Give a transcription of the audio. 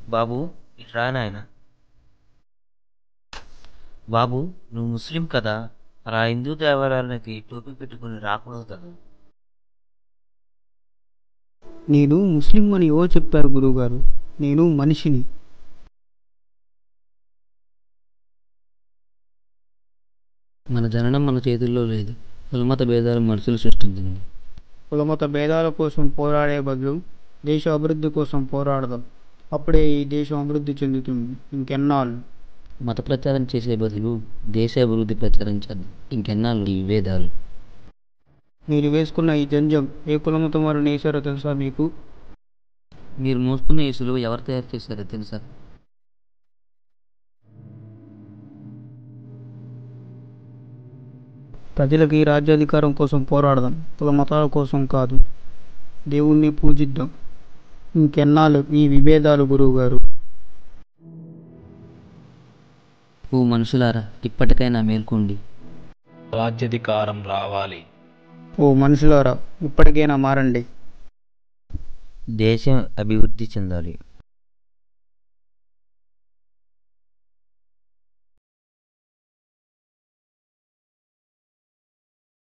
బాబు, ఇట్రా నాయన. బాబు, నువ్వు ముస్లిం కదా, అలా హిందూ దేవాలయాలకి టోపీ పెట్టుకుని రాకూడదు కదా. నేను ముస్లిం అని ఎవరు చెప్పారు గురువుగారు? నేను మనిషిని. మన జననం మన చేతుల్లో లేదు. కులమత భేదాలు మనుషులు సృష్టించింది. కులమత భేదాల కోసం పోరాడే బదులు దేశ అభివృద్ధి కోసం పోరాడదాం. అప్పుడే ఈ దేశం అభివృద్ధి చెందుతుంది. ఇంకెన్నాళ్ళు? మత ప్రచారం చేసే బదులు దేశ అభివృద్ధి ప్రచారం చేద్దాం. ఇంకెన్నాళ్ళు ఈ విభేదాలు? మీరు వేసుకున్న ఈ జంజం ఏ కులమతం వారు నేసారో తెలుసా మీకు? మీరు మోసుకున్న ఈ సులువు ఎవరు తయారు చేశారో తెలుసా? ప్రజలకి రాజ్యాధికారం కోసం పోరాడదాం, కుల మతాల కోసం కాదు. దేవుణ్ణి పూజిద్దాం. ఇంకెన్నాళ్ళు ఈ విభేదాలు గురువుగారు? ఓ మనుషులారా, ఇప్పటికైనా మేల్కోండి. రాజ్యాధికారం రావాలి. ఓ మనుషులారా, ఇప్పటికైనా మారండి. దేశం అభివృద్ధి చెందాలి.